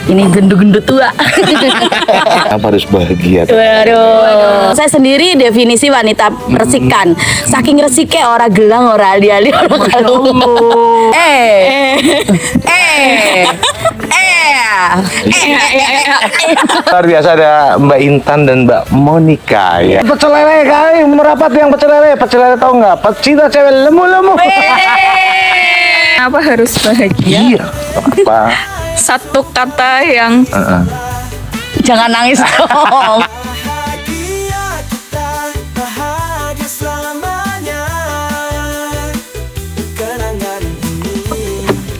Ini gendut-gendut tua. Apa harus bahagia? Waduh. Saya sendiri definisi wanita resikan. Saking resiknya ora gelang, ora ali-ali, ora kalung. Luar biasa ada Mbak Intan dan Mbak Monica ya. Pecel lele kali merapat yang pecel lele tahu nggak? Pecinta cewek lemu-lemu. Apa harus bahagia? Iya. Apa? Satu kata yang Jangan nangis dong.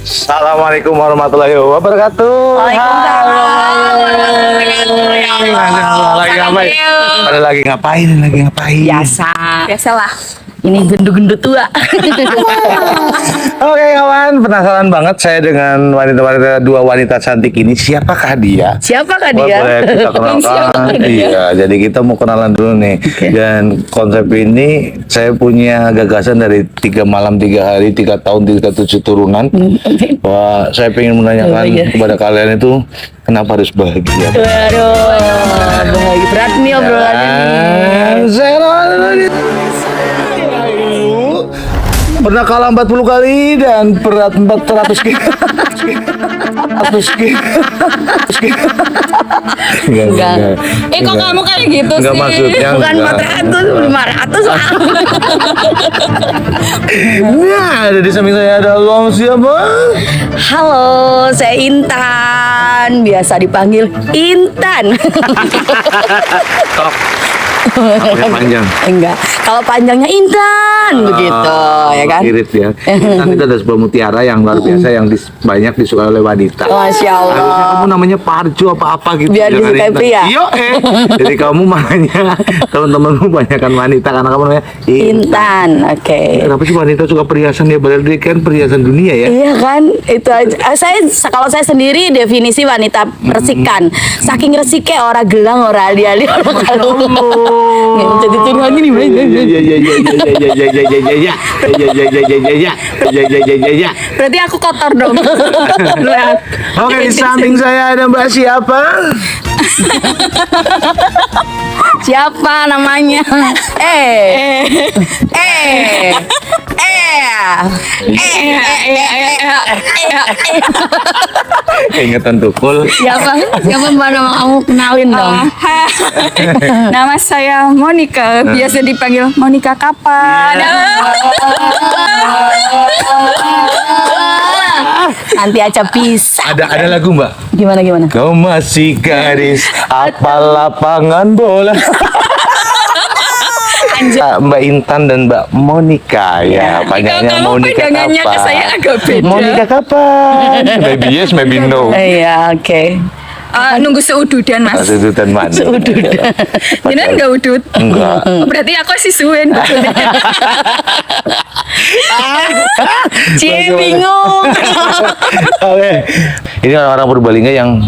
Assalamualaikum warahmatullahi wabarakatuh. Lagi ngapain? biasalah. Ini gendut-gendut tua. Oke kawan, penasaran banget saya dengan dua wanita cantik ini. Siapakah dia? Siapakah Boleh dia? kita kenalkan. Iya, jadi kita mau kenalan dulu nih. Dan konsep ini saya punya gagasan dari 3 malam 3 hari 3 tahun 37 turunan. Wah, saya ingin menanyakan kepada kalian itu kenapa harus bahagia? Waduh, bahagia berat nih obrolan ini. Saya pernah kalah 40 kali dan berat 400 kilo. 100 kilo. Enggak. Kok kamu kayak gitu Enggak sih? maksudnya. Bukan enggak. 400, 500. Nah, ada di samping saya ada Long siapa? Halo, saya Intan. Biasa dipanggil Intan. Yang panjang. Enggak. Kalau panjangnya Intan begitu, ya kan? Irit ya. Intan itu ada sebuah mutiara yang luar biasa yang banyak disukai oleh wanita. Masya Allah. Harusnya kamu namanya Parjo apa-apa gitu. Biar jangan disukai Intan. pria. Iya, jadi kamu makanya teman-temanmu banyakkan wanita karena kamu namanya Intan, oke. Kenapa sih wanita suka perhiasan ya? Padahal dia kan perhiasan dunia ya. Iya kan, itu aja. Kalau saya sendiri definisi wanita resikan. Saking resiknya ora gelang, ora ali-ali, ora kalung. Jadi curhat gini, Berarti aku kotor dong. Oke, di samping saya ada Mbak siapa? Siapa namanya? Keingetan tukul. Siapa mbak nama kamu, kenalin dong. Nama saya Monica, biasa dipanggil Monica kapan? Nanti aja bisa. Ada lagu Mbak. Gimana? Kau masih gadis, apa lapangan bola? Mbak Intan dan Mbak Monica ya, panjangnya Kalau Monica pandangannya ke kapan? saya agak beda. Monica kapan? Maybe yes, maybe no. Iya, oke. Nunggu seududan mas. Sedutan mana? Jadi enggak udut. Enggak. Berarti aku sih suwen. Cie bingung. Oke, ini orang-orang Purbalingga yang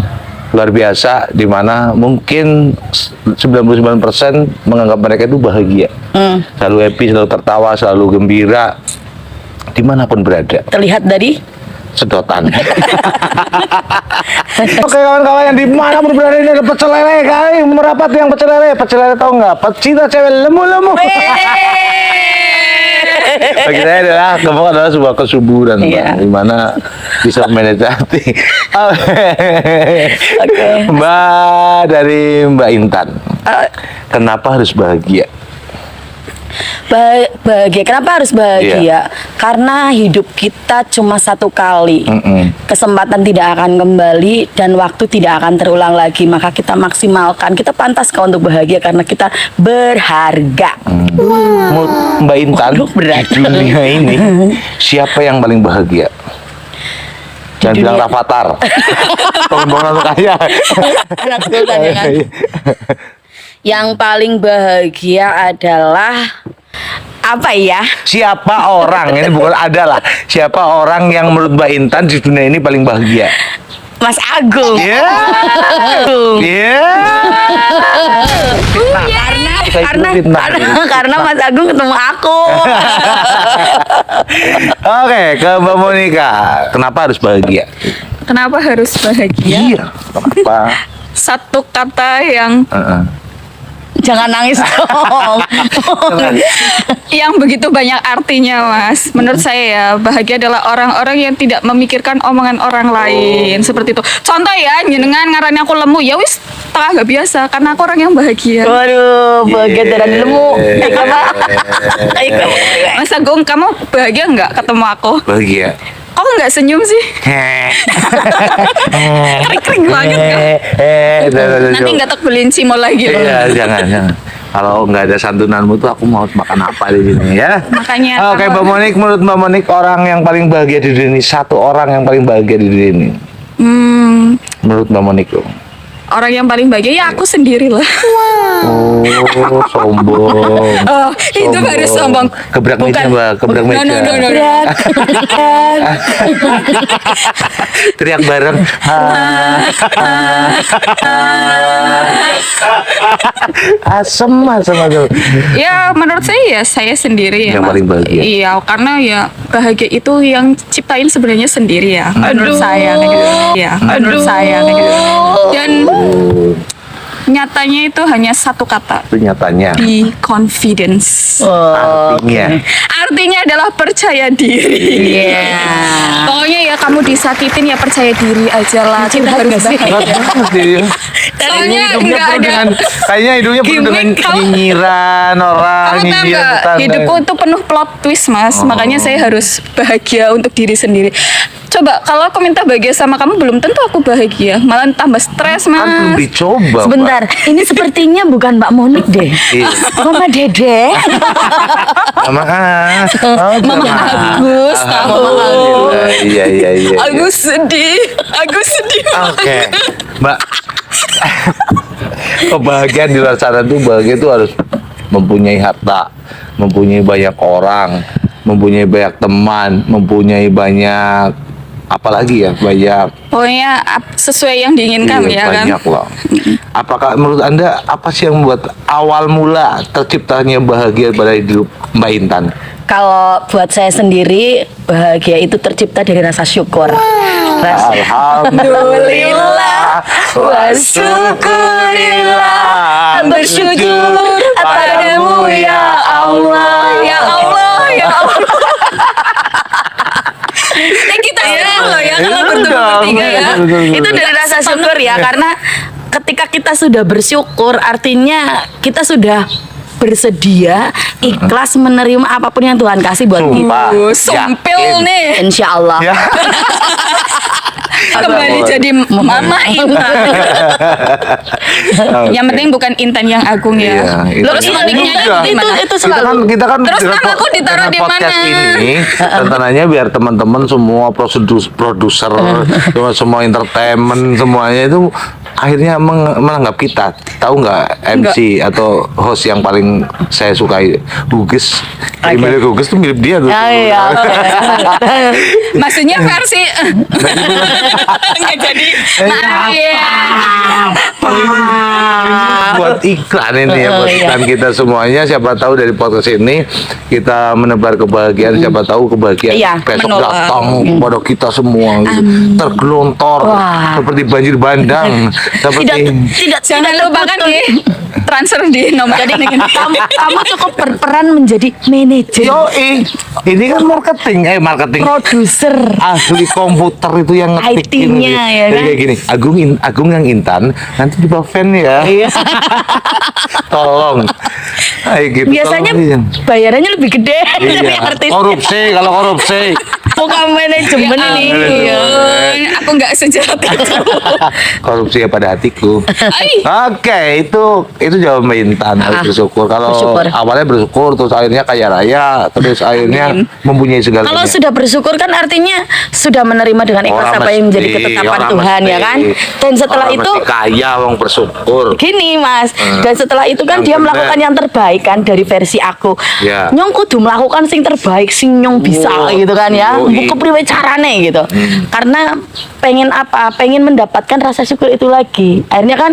luar biasa, di mana mungkin 99% menganggap mereka itu bahagia, selalu happy, selalu tertawa, selalu gembira, dimanapun berada. Terlihat dari Sedotan. Oke kawan-kawan yang dimanapun berada, ini ada pecel lele kali merapat yang pecel lele tahu nggak? Pecinta cewek lemu-lemu. Bagi saya adalah sebuah kesuburan, Iya. di mana bisa manage hati. Oke. Mbak dari Mbak Intan, kenapa harus bahagia? bahagia. Kenapa harus bahagia? Iya. Karena hidup kita cuma satu kali. Kesempatan tidak akan kembali dan waktu tidak akan terulang lagi. Maka kita maksimalkan. Kita pantas kok untuk bahagia karena kita berharga. Menurut Mbak Intan, berat. di dunia ini siapa yang paling bahagia? Jangan bilang Rafathar. Teman-teman kaya. Anak sultan ya kan? Yang paling bahagia adalah apa ya? Siapa orang, ini bukan adalah, siapa orang yang menurut Mbak Intan di dunia ini paling bahagia? Mas Agung. Iya. Iya. Karena Mas Agung ketemu aku. Oke, ke Mbak Monica. Kenapa harus bahagia? Kenapa harus bahagia? Iya. Kenapa? Satu kata yang Jangan nangis dong. yang begitu banyak artinya, Mas. Menurut saya ya, bahagia adalah orang-orang yang tidak memikirkan omongan orang lain. Seperti itu. Contoh ya, jenengan ngarani aku lemu, ya wis tak gak biasa karena aku orang yang bahagia. Waduh, bahagia dan lemu. Mas Agung, kamu bahagia nggak ketemu aku? Bahagia. Aku nggak senyum sih. Krik-krik banget kan? Nanti nggak tak beliin cimol lagi loh. Iya, jangan. Kalau nggak ada santunanmu tuh aku mau makan apa di sini ya? Makanya. Oke, Mbak Monik, menurut Mbak Monik orang yang paling bahagia di dunia ini, satu orang yang paling bahagia di dunia ini. Menurut Mbak Monik tuh. Orang yang paling bahagia ya aku sendiri lah. Oh, sombong. Oh, itu baru sombong. Gebrak meja, Mbak, gebrak meja. No. Teriak bareng. Asem. Ya menurut saya sendiri ya. Yang Mas. paling bahagia. Iya, karena ya bahagia itu yang ciptain sebenarnya sendiri ya. Menurut saya kayak gitu. Ya, menurut saya kayak gitu. Dan nyatanya itu hanya satu kata. Itu nyatanya. Be confidence. Artinya. Artinya adalah percaya diri. Iya. Pokoknya ya kamu disakitin ya percaya diri aja lah. Kita harus bahagia. Soalnya nggak ada. Kayaknya hidupnya penuh dengan Gimik, kamu- nyinyiran orang, Kamu tahu nyinyiran nggak? tetangga. Hidupku itu penuh plot twist, Mas. Makanya saya harus bahagia untuk diri sendiri. Coba kalau aku minta bahagia sama kamu belum tentu aku bahagia, malah tambah stres, Kan belum Mas. dicoba, Mbak. Sebentar, ini sepertinya bukan Mbak Monik deh. Iya. Mama Dede. Mama Mama Agus tahu. Iya. Agus sedih. Oke, Mbak. Kebahagiaan di luar sana tuh bahagia tuh harus mempunyai harta, mempunyai banyak orang, mempunyai banyak teman, mempunyai banyak apalagi ya, banyak. Pokoknya sesuai yang diinginkan ya kan. Banyak loh. Apakah menurut Anda apa sih yang membuat awal mula terciptanya bahagia pada hidup Mbak Intan? Kalau buat saya sendiri, bahagia itu tercipta dari rasa syukur. Rasa Alhamdulillah wa syukurillah, bersyukur padamu ya Allah. Ya Allah, ya Allah. Kita senang loh ya kalau bertemu bertiga ya. Itu dari rasa syukur ya, karena ketika kita sudah bersyukur, artinya kita sudah bersedia ikhlas menerima apapun yang Tuhan kasih buat kita. Sumpil Yakin. nih. Insya Allah. Ya. Kembali jadi Mama Intan. Yang penting bukan Intan yang agung ya. Iya, Terus itu. moniknya Itu di mana? itu kita kan Terus dengan namaku ditaruh dengan di podcast mana? ini tentananya biar teman-teman semua produser semua entertainment semuanya itu akhirnya menganggap kita tahu nggak MC atau host yang paling saya sukai Gugis. Email Gugis tuh mirip dia tuh. Iya. Maksudnya versi nggak jadi. Iya. Buat iklan ini ya, buat iklan kita semuanya. Siapa tahu dari podcast ini kita menebar kebahagiaan. Siapa tahu kebahagiaan Iya, besok menular. datang kepada kita semua, gitu. Tergelontor Wah. seperti banjir bandang, Tidak seperti Jangan lupakan nih transfer di nomor Jadi kamu cukup berperan menjadi manajer, Yoi, ini kan marketing, produser. ahli komputer itu yang ngetikin IT-nya, gitu. ya Jadi kan? kayak gini, Agung yang Intan nanti di bawah fan ya. Iya. Tolong. Kayak gitu. Biasanya tolong. bayarannya lebih gede dari Iya. artis. Korupsi kalau korupsi. Bukan manajemen ini. Iya. Aku nggak sejahat itu. Korupsi ya pada hatiku. Ay. Oke, itu jawaban Mbak Intan harus bersyukur. Kalau bersyukur. awalnya bersyukur, terus akhirnya kaya raya, terus akhirnya mempunyai segalanya. Kalau sudah bersyukur kan artinya sudah menerima dengan ikhlas Orang apa yang menjadi mesti, ketetapan orang Tuhan ya mesti. kan. Dan setelah Orang itu mesti kaya, wong bersyukur. gini Mas, dan setelah itu kan Yang dia bener. melakukan yang terbaik kan dari versi aku. Ya. Nyong kudu melakukan sing terbaik, sing nyong bisa Wow. gitu kan ya. Yoi. kepriwe carane gitu. Karena pengen apa? Pengen mendapatkan rasa syukur itu lagi. Akhirnya kan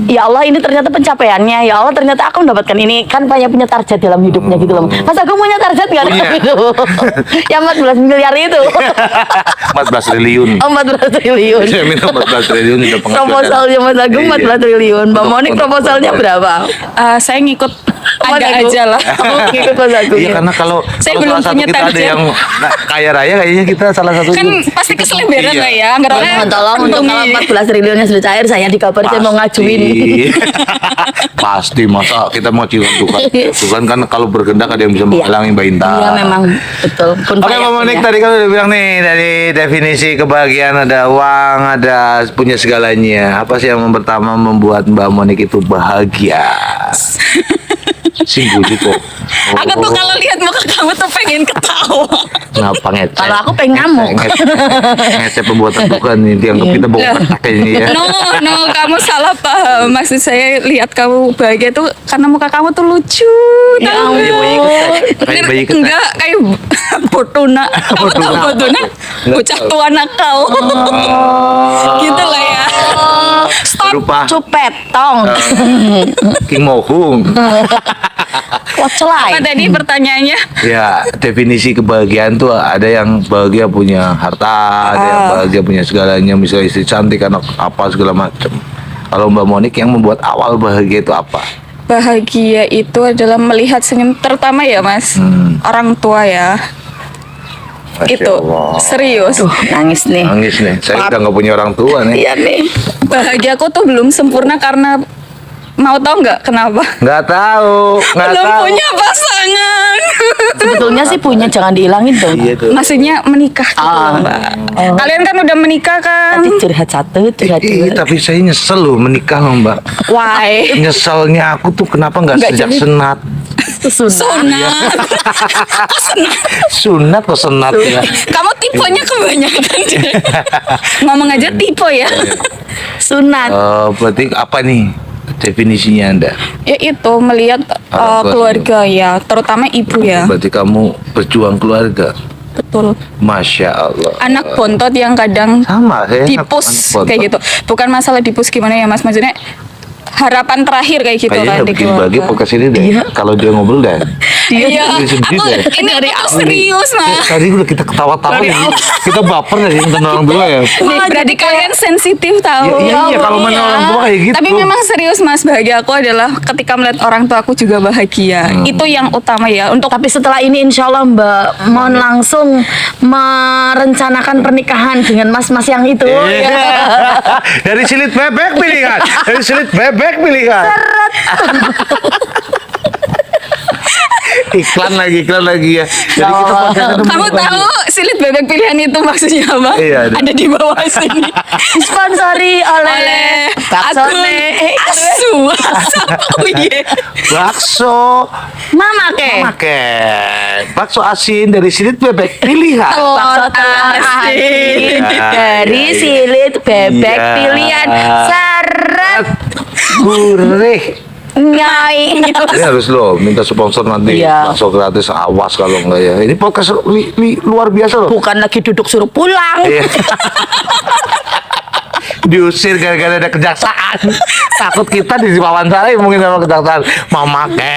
ya Allah ini ternyata pencapaiannya. Ya Allah ternyata aku mendapatkan ini, kan banyak punya target dalam hidupnya gitu loh. Mas Agung punya target nggak dalam Punya. itu? Yang 14 miliar itu. 14 triliun. Oh, 14 triliun. Saya minta 14 triliun udah penghasilan. Proposalnya Mas Agung Iya. 14 triliun. Mbak Monik Untuk- proposalnya berapa? Saya ngikut Mas ada Agung. aja lah. Oh, ikut Mas Agung. Iya, ya. karena kalau Saya kalau belum salah satu punya kita ada target. yang kaya raya, kayaknya kita salah satu. Kan pasti keselebran Iya. lah ya. Anggarannya Tolong untuk kalau 14 triliunnya sudah cair, saya di kabar saya mau ngajuin. Pasti, masa kita mau cium Tuhan. Tuhan kan kalau berkehendak ada yang bisa menghalangi Mbak Intan. Iya memang betul. Kun Oke, fayakun Mbak Monik, ya. tadi kan udah bilang nih dari definisi kebahagiaan ada uang, ada punya segalanya. Apa sih yang pertama membuat Mbak Monik itu bahagia? Singgung kok. aku tuh kalau lihat muka kamu tuh pengen ketawa. Kenapa ngecek? Kalau aku pengen ngamuk. Ngecek pembuatan Tuhan ini dianggap kita bawa pakai ini ya. No, kamu salah paham. Maksud saya lihat kamu bahagia tuh karena muka kamu tuh lucu. Ya tahu ampun. nggak? Kayak bayi kita. Enggak, kayak botona. Kamu tahu botona? Bocah tua nakal. Gitu lah ya. Stop. Berupa Cupetong. King Mohung. Kocelai. Apa tadi pertanyaannya? Ya, definisi kebahagiaan tuh ada yang bahagia punya harta, ada yang bahagia punya segalanya, misalnya istri cantik, anak apa segala macam. Kalau Mbak Monik yang membuat awal bahagia itu apa? Bahagia itu adalah melihat senyum, terutama ya Mas, orang tua ya. Masya Itu Allah. serius. Tuh, nangis nih. Nangis nih, saya udah nggak punya orang tua nih. Iya nih. Bahagiaku tuh belum sempurna karena mau tahu nggak kenapa? Nggak tahu, nggak Belum tahu. punya pasangan. Sebetulnya sih punya, jangan dihilangin dong. Iya tuh. Maksudnya menikah gitu Ah. loh, Mbak. Kalian kan udah menikah kan? Tadi curhat satu, curhat Ih, dua. tapi saya nyesel loh menikah loh Mbak. Why? Nyeselnya aku tuh kenapa nggak Nggak sejak jadi. senat? Sunat. Sunat kok senat ya? Kamu tipenya kebanyakan deh. Ngomong aja tipe ya. Sunat. Berarti apa nih definisinya Anda? Ya itu melihat Orang tua keluarga ya, terutama ibu ya. Berarti kamu berjuang keluarga. Betul. Masya Allah. Anak bontot yang kadang Sama saya. dipus anak bontot. kayak gitu. Bukan masalah dipus gimana ya Mas, maksudnya harapan terakhir kayak gitu Kayaknya kan di bikin bagi keluarga. podcast ini deh. Kalau dia ngobrol deh. Iya, Dia sedih aku deh. ini Dari aku awal serius Mas. Tadi udah kita ketawa-tawa Dari ya. awal. Kita baper dari tentang orang tua ya. Nih, berarti kalian sensitif tahu. Iya, kalau mana orang tua kayak gitu. Tapi memang serius Mas, bahagia aku adalah ketika melihat orang tua aku juga bahagia. Itu yang utama ya. Untuk Tapi setelah ini insya Allah Mbak Mon langsung merencanakan pernikahan dengan mas-mas yang itu. Iya. Dari silit bebek pilihan. Dari silit bebek pilihan. iklan lagi ya. Jadi kita podcast itu kamu tahu silit bebek pilihan itu maksudnya apa? Iya, ada. Di bawah sini. Disponsori oleh Asun Asu. Oh iya. bakso Mama ke. makan bakso asin dari silit bebek pilihan. Bakso telur asin. asin dari Iya, iya. silit bebek Iya. pilihan. Seret Gurih. nyai. Ini harus lo minta sponsor nanti Iya. bakso gratis, awas kalau enggak ya. Ini podcast luar biasa loh. Bukan lagi duduk suruh pulang. Iya. Diusir gara-gara ada kejaksaan. Takut kita diwawancarai mungkin sama kejaksaan. Mama ke.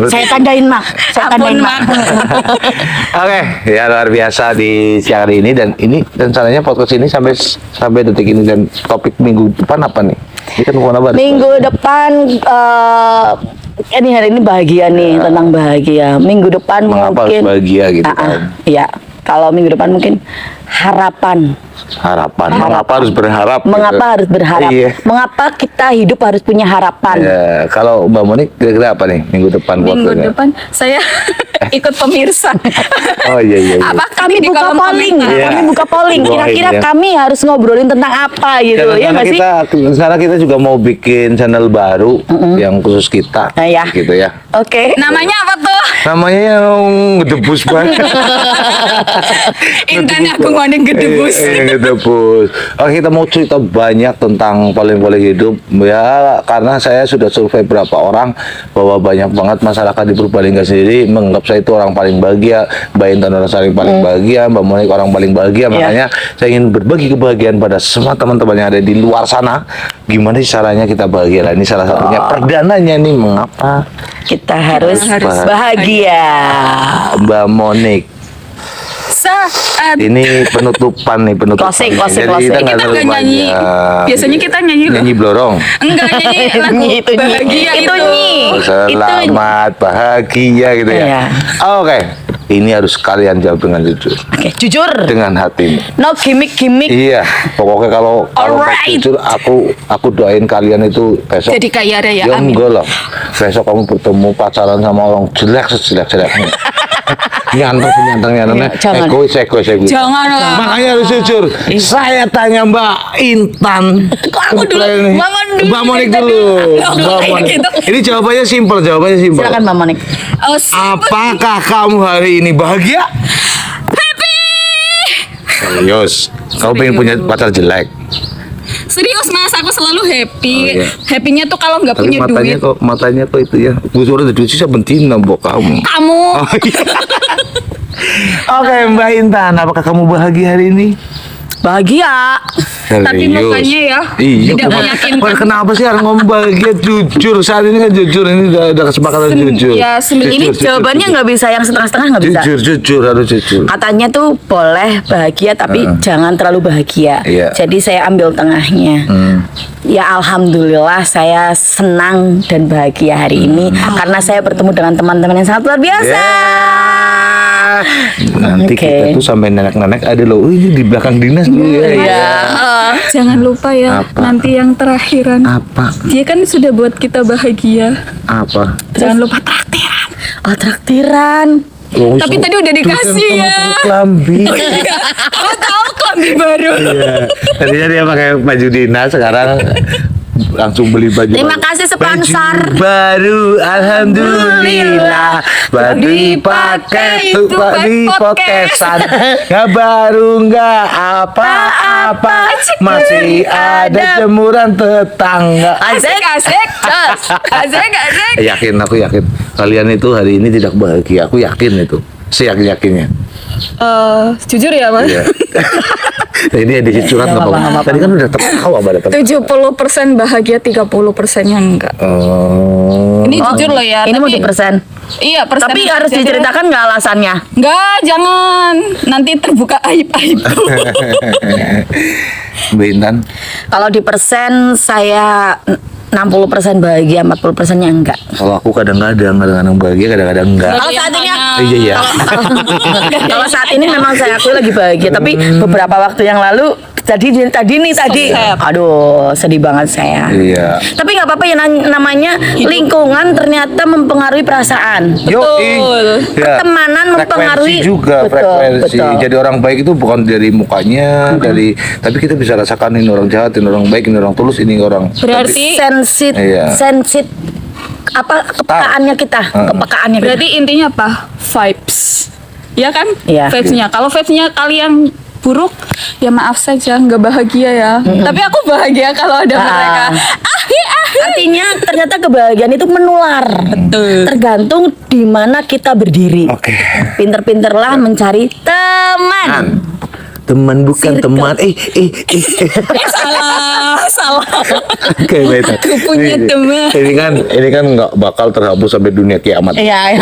Saya tandain mak. Saya tandain Ampun, mak. Oke, ya luar biasa di siang hari ini dan rencananya podcast ini sampai detik ini dan topik minggu depan apa nih? Ini kan mau apa? Minggu depan ini hari ini bahagia nih, tentang bahagia. Minggu depan Mengapa mungkin harus bahagia gitu kan? Iya. Kalau minggu depan mungkin harapan. Harapan. Mengapa harus berharap? Mengapa gitu? harus berharap? Iya. Mengapa kita hidup harus punya harapan? Ya, kalau Mbak Monik kira-kira apa nih minggu depan Minggu podcastnya? depan saya ikut pemirsa. Oh iya. Apa Kami di buka kolom polling, komentar? Iya. kami buka polling. Kira-kira Iya. kami harus ngobrolin tentang apa gitu, ya karena nggak sih? sekarang kita juga mau bikin channel baru yang khusus kita, Nah, ya. gitu ya. Oke. Namanya apa tuh? Namanya yang ngedebus banget. Intan aku ngomongin gedebus. Ngedebus. Oh, kita mau cerita banyak tentang paling-paling hidup ya, karena saya sudah survei berapa orang bahwa banyak banget masyarakat di Purbalingga sendiri menganggap saya itu orang paling bahagia, Mbak Intan orang paling bahagia, Mbak Monik orang paling bahagia. Makanya saya ingin berbagi kebahagiaan pada semua teman-teman yang ada di luar sana. Gimana sih caranya kita bahagia? Lah, ini salah satunya perdananya nih, mengapa Kita harus bahagia. Mbak Monik. Saat Ini penutupan nih, penutupan. Closing. Jadi kita nggak kita terlalu nggak nyanyi. banyak. Biasanya kita nyanyi loh. Nyanyi blorong. Enggak nyanyi lagu Itu nyi. bahagia Itu nyi. Selamat bahagia gitu ya. Iya. Oke, ini harus kalian jawab dengan jujur, Oke, jujur. dengan hati. No gimmick. Iya, pokoknya kalau Alright. jujur, aku doain kalian itu besok. Jadi kaya raya, Ya amin. enggak lah. Besok kamu bertemu pacaran sama orang jelek sejelek-jeleknya. Nyanteng. Iya, jangan. Egois. Jangan lah. Makanya harus jujur. Saya tanya Mbak Intan. Kok aku dulu? Mbak Monik dulu. Mbak Monik. Gitu. Ini jawabannya simpel. Silakan Mbak Monik. Oh, Apakah kamu hari ini bahagia? happy. Serius. Kamu pengen punya pacar jelek? Serius Mas, aku selalu happy. Oh, iya. Happy-nya tuh kalau nggak Tapi punya duit. matanya kok itu ya. Busur ada duit sih sebentina mbok kamu. Kamu Oh, iya. Oke, Mbak Intan, apakah kamu bahagia hari ini? Bahagia. Tapi Serius? mukanya ya Iya, tidak kenapa- meyakinkan. Kenapa sih orang ngomong bahagia jujur? Saat ini kan jujur, ini udah kesepakatan jujur. Ya, Ini Jujur, jawabannya nggak bisa yang setengah-setengah, nggak bisa. jujur, harus jujur. Katanya tuh boleh bahagia tapi jangan terlalu bahagia. Iya. Jadi saya ambil tengahnya. Ya alhamdulillah saya senang dan bahagia hari ini karena saya bertemu dengan teman-teman yang sangat luar biasa. Ya. Nanti Oke. kita tuh sampai nenek-nenek ada loh. Ini di belakang dinas dulu ya. Iya. Jangan lupa ya, Apa? nanti yang terakhiran. Apa? Dia kan sudah buat kita bahagia. Apa? Jangan lupa traktiran. Oh traktiran. Oh, Tapi tadi udah dikasih ya. Kelambi. Kamu tahu klambi baru. Iya. Tadinya dia pakai baju dinas, sekarang langsung beli baju. Terima baru. kasih sponsor. Baju baru, alhamdulillah. Baru dipakai tuh di podcastan. Nggak baru nggak apa-apa. Masih ada jemuran tetangga. Asik. Asik. Yakin, aku yakin. Kalian itu hari ini tidak bahagia. Aku yakin itu. Seyakin-yakinnya. Jujur ya Mas. Iya. Nah, ini edisi curhat nggak apa-apa. Tadi kan udah tertawa pada teman. 70% bahagia, 30%-nya enggak. Oh. Ini jujur loh ya. Ini mau tapi- di persen. Iya, persen. Tapi harus diceritakan nggak alasannya? Enggak, jangan. Nanti terbuka aib-aibku. Mbak Intan. Kalau di persen saya 60% bahagia, 40%-nya enggak. Kalau aku kadang-kadang bahagia, kadang-kadang enggak. Kalau saat ini Iya. Kalau saat ini memang saya akui lagi bahagia, tapi beberapa waktu yang lalu tadi, aduh sedih banget saya. Iya. Tapi nggak apa-apa ya, namanya lingkungan ternyata mempengaruhi perasaan. Betul. Pertemanan mempengaruhi. Frekuensi juga, Betul, frekuensi. betul. Jadi orang baik itu bukan dari mukanya, tapi kita bisa rasakan ini orang jahat, ini orang baik, ini orang tulus, ini orang. Berarti Iya. sensit apa kepekaannya kita, kepekaannya kita. berarti intinya apa? Vibes. Ya kan? Iya. Vibes-nya. Kalau vibes-nya kalian buruk, ya maaf saja, nggak bahagia ya. Tapi aku bahagia kalau ada mereka. Artinya ternyata kebahagiaan itu menular. Betul. Tergantung di mana kita berdiri. Oke. Pinter-pinterlah mencari teman. Teman bukan Circle. teman. Salah. Oke, baik. Aku punya teman. Ini kan nggak bakal terhapus sampai dunia kiamat. Iya.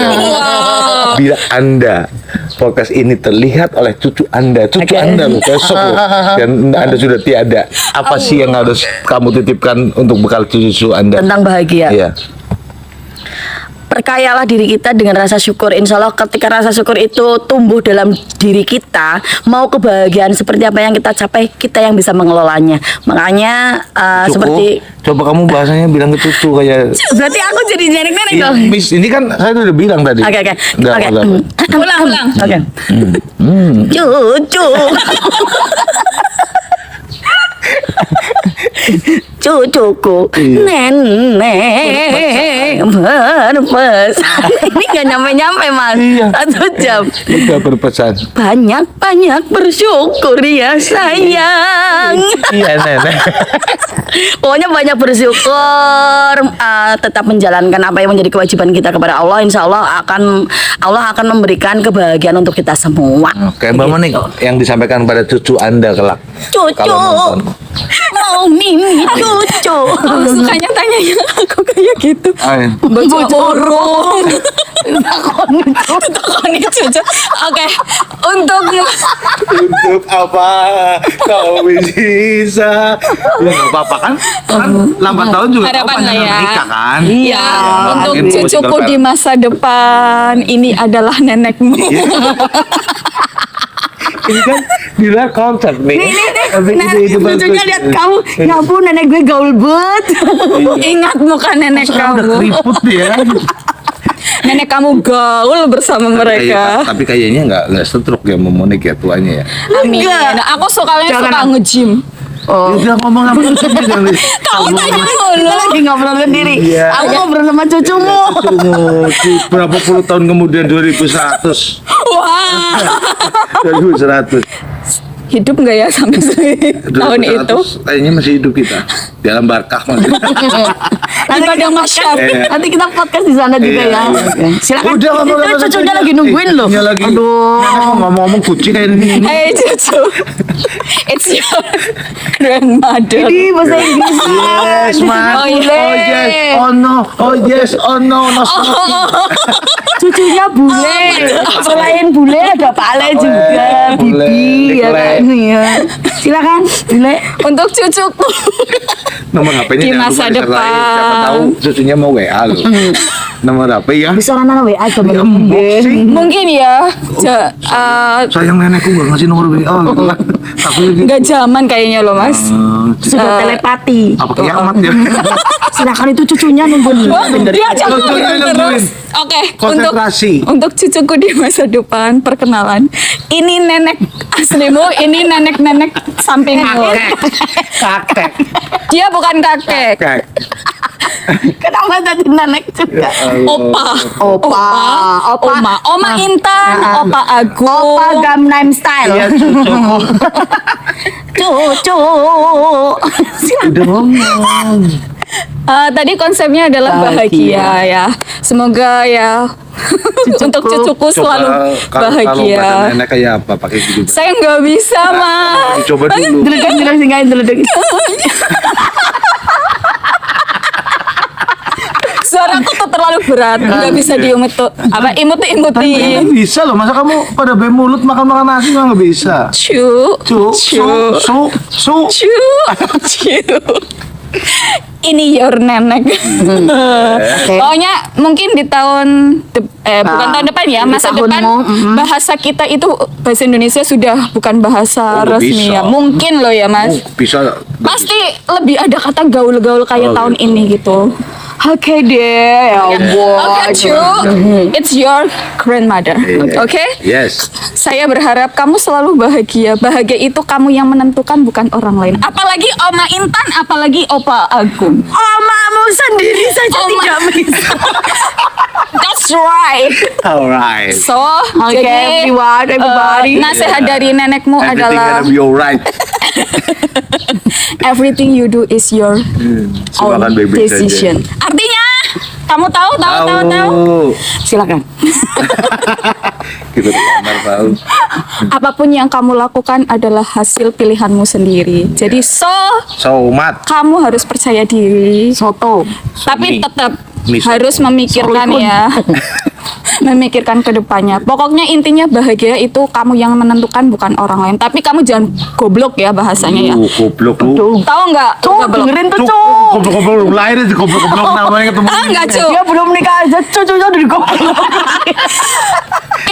Bila Anda podcast ini terlihat oleh cucu Anda Anda loh besok loh, dan Anda sudah tiada, apa sih yang harus kamu titipkan untuk bekal cucu Anda? Tentang bahagia. Iya. Perkayalah diri kita dengan rasa syukur. Insya Allah ketika rasa syukur itu tumbuh dalam diri kita, mau kebahagiaan seperti apa yang kita capai, kita yang bisa mengelolanya. Makanya Cucu, seperti coba kamu bahasanya bilang ke cucu kayak. berarti aku jadi nenek-nenek Iya, dong. Miss, ini kan saya udah bilang tadi. Oke. Nggak, Oke. nggak. Ulang. Oke. Cucu. Cucuku, Iya. nenek. berpesan. Ini gak nyampe-nyampe mas. Iya. 1 jam. Udah berpesan. Banyak-banyak bersyukur ya sayang. Iya nenek. Pokoknya banyak bersyukur, tetap menjalankan apa yang menjadi kewajiban kita kepada Allah. Insya Allah akan memberikan kebahagiaan untuk kita semua. Oke, Mbak Monik, yang disampaikan pada cucu Anda kelak. Cucu, Kalau nonton. mau mimi cucu. Aku sukanya tanyanya aku kayak gitu. Ayo. Bojo urung. Takoni cucu. Oke, untuk Untuk apa kau bisa? Ya nggak apa-apa kan? Kan lambat tahun juga kau Harapan banyak lah ya. nikah kan? ya, untuk mungkin cucuku musical di masa depan ini adalah nenekmu. Ini kan bila konsep nih. Tapi ide bagus. Cucunya lihat kamu, ya ampun nenek gue gaul banget. Ingat muka nenek Sekarang udah kamu. keriput ya. Nenek kamu gaul bersama mereka. Tapi kayaknya nggak stroke ya Monik ya tuanya ya. Amin. Enggak. Aku sukanya suka Jangan. nge-gym. Oh. Udah ngomong apa jangan. Kamu tanya Lu dulu. lagi ngobrol sendiri. Iya. Aku ngobrol sama cucumu. Berapa puluh tahun kemudian 2100. Wah. 2100. Hidup nggak ya sampai tahun itu? Kayaknya masih hidup kita. Dalam barkah masih. Ibadah masyarakat. Iya. Nanti kita podcast di sana juga Iya, ya. iya. Oke. Silakan. Udah ngomong Itu cucunya lagi nungguin loh. Cucunya lagi. Aduh. Ngomong-ngomong kucing kayak ini. Hey cucu, it's your grandmother. Ini bahasa Inggris. Yes, man. Oh, Oh, iya. yes. Oh no. Oh yes. Oh no. No smoking. Cucunya bule. Selain bule ada pale juga. Bule, Bibi ya Dikle. kan. Iya. Silakan. Bule. Untuk cucuku. Nomor HP-nya Di jangan masa lupa disertai. Siapa depan. tahu cucunya mau WA loh. Nomor HP ya. Bisa orang WA aja Ya, unboxing. Mungkin ya, Sayang nenekku gak ngasih nomor WA. Aku lagi. nggak zaman kayaknya loh mas. Sudah telepati. Apa kiamat ya? Silakan itu cucunya nungguin. Dia jangan Cucunya terus. nungguin. Oke, Konsentrasi. untuk cucuku di masa depan, perkenalan. Ini nenek aslimu, ini nenek-nenek sampingmu. Kakek. Dia bukan kakek. Kakek. Kenapa tadi nenek juga? Opa. Opa. Oma. Oma Intan, Opa Agung. Opa Gangnam Style. Iya cucuku. Cucu. Udah ngomong. Tadi konsepnya adalah bahagia ya. Semoga ya untuk cucuku selalu Kalau bahagia. bahasa nenek kayak apa pakai gitu. Saya nggak bisa, Mas. Coba dulu. Jelas singain deledek. Suaraku tuh terlalu berat, nggak bisa imut-imutin. Bisa loh, masa kamu pada mulut makan nasi nggak bisa? Cu, Su. Ini your nenek. Pokoknya mungkin di tahun bukan tahun depan ya, di masa tahunmu, depan bahasa kita itu bahasa Indonesia sudah bukan bahasa Oh, resmi bisa. ya. Mungkin loh ya, Mas. Bisa. Pasti lebih ada kata gaul-gaul kayak Oh, tahun gitu. ini gitu. Oke deh, ya ampun. Oke, Cu. It's your grandmother. Oke? Yes. Saya berharap kamu selalu bahagia. Bahagia itu kamu yang menentukan, bukan orang lain. Apalagi Oma Intan, apalagi Opa Agung. Omamu sendiri saja Oma. tidak bisa. That's right. Alright. So, Oke, jadi everybody. nasihat dari nenekmu Everything adalah gonna be alright. everything you do is your Semua own kan baik-baik saja. decision. Artinya, kamu tahu. Silakan. Kita di kamar tahu. Apapun yang kamu lakukan adalah hasil pilihanmu sendiri. Jadi Somat. kamu harus percaya diri. Soto. Tapi tetap Miso. harus memikirkan ya. Memikirkan ke depannya. Pokoknya intinya bahagia itu kamu yang menentukan, bukan orang lain. Tapi kamu jangan goblok ya bahasanya ya. Goblok lu. Tahu nggak? Cuk, Goblok. dengerin tuh, Cuk, Cuk. goblok-goblok lahir aja goblok-goblok namanya ketemu. Ah nggak cu. Dia belum nikah aja, cucunya udah digoblok.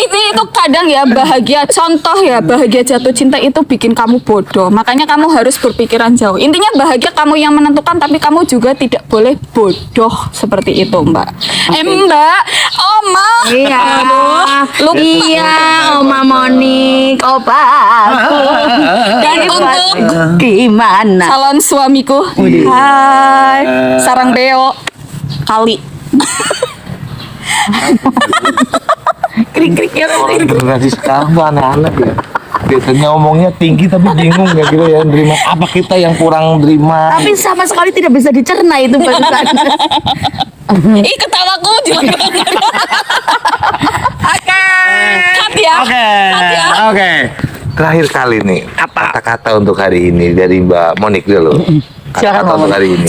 Itu kadang ya bahagia. Contoh ya bahagia jatuh cinta itu bikin kamu bodoh. Makanya kamu harus berpikiran jauh. Intinya bahagia kamu yang menentukan, tapi kamu juga tidak boleh bodoh seperti itu, Mbak. Mbak, Oma. Iya. Lupa. Iya, Oma Monik, Opa aku. Dan untuk Gimana? calon suamiku, hai, sarang beo kali. Krik-kriknya Orang generasi sekarang tuh aneh-aneh ya. Biasanya ngomongnya tinggi tapi bingung ya gitu ya nerima. Apa kita yang kurang nerima? tapi sama sekali tidak bisa dicerna itu barusan. Ih, ketawaku jelek banget. Oke. Cut ya. Oke. Terakhir kali nih, kata-kata untuk hari ini dari Mbak Monik dulu. Silakan, Kata-kata Mbak untuk hari ini.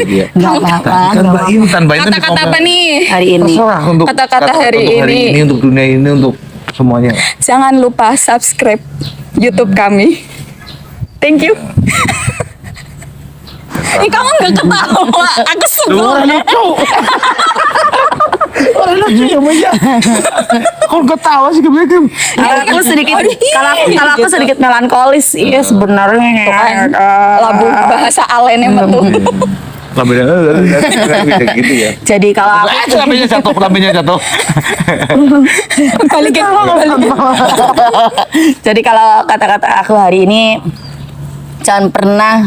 Iya. Nggak apa-apa. Kan Mbak Intan, Kata-kata apa nih? Hari ini. Terserah untuk Kata-kata hari untuk ini. untuk dunia ini, untuk semuanya. Jangan lupa subscribe YouTube kami. Thank you. Ih, kamu nggak ketawa. Aku sebel. Orang lucu ya Maya. Kok ketawa sih kebanyakan? Kalau aku sedikit, kalau aku sedikit melankolis, iya sebenarnya. Kan, labu bahasa Alen emang tuh. Lambenya bisa gitu ya. Jadi kalau aku Lambenya jatuh. Balikin. Jadi kalau kata-kata aku hari ini, jangan pernah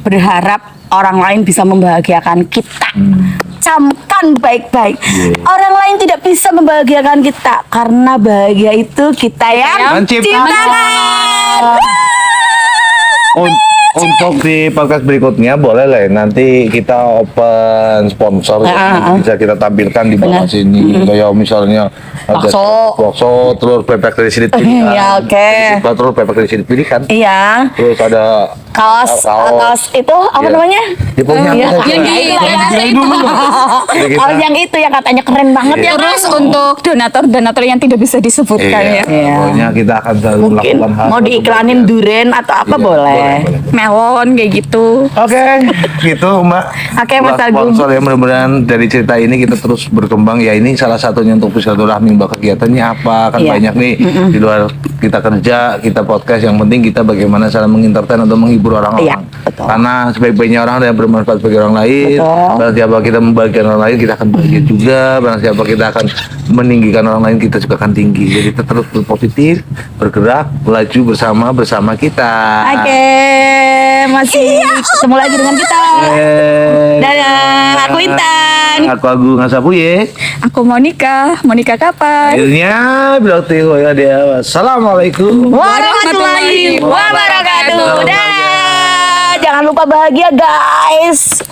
berharap orang lain bisa membahagiakan kita. Camkan baik-baik. Orang lain tidak bisa membahagiakan kita karena bahagia itu kita yang ciptakan. Untuk di podcast berikutnya boleh lah ya, nanti kita open sponsor bisa kita tampilkan di bawah sini kayak misalnya ada bakso terus bebek dari sini pilihan. Iya, oke. Terus bebek dari sini pilihan. Iya. Terus ada Kaos itu apa Iya. namanya? Ya, pokoknya Iya. apa saja. Kalau yang itu yang katanya keren banget ya. Terus untuk donatur-donatur yang tidak bisa disebutkan Iya, ya. pokoknya kita akan selalu Mungkin melakukan hal mau diiklanin duren atau apa Iya, boleh. Melon kayak gitu. Oke, gitu Mbak. Oke, Mas Buat Agung. sponsor ya, mudah-mudahan dari cerita ini kita terus berkembang. Ya ini salah satunya untuk silaturahmi Mbak, kegiatannya apa? Kan Iya. banyak nih di luar kita kerja, kita podcast. Yang penting kita bagaimana cara mengintertain atau menghibur orang-orang. Iya, betul. Karena sebaik-baiknya orang ada yang bermanfaat bagi orang lain. Betul. Barang siapa kita membagikan orang lain, kita akan bahagia juga. Barang siapa kita akan meninggikan orang lain, kita juga akan tinggi. Jadi kita terus berpositif, bergerak, melaju bersama kita. Oke, masih ketemu lagi dengan kita. Dadah, aku Intan. Aku Agung Asapuye. Aku Monica kapan? Akhirnya berarti ya dia. Assalamualaikum. Warahmatullahi wabarakatuh. Dah, jangan lupa bahagia guys.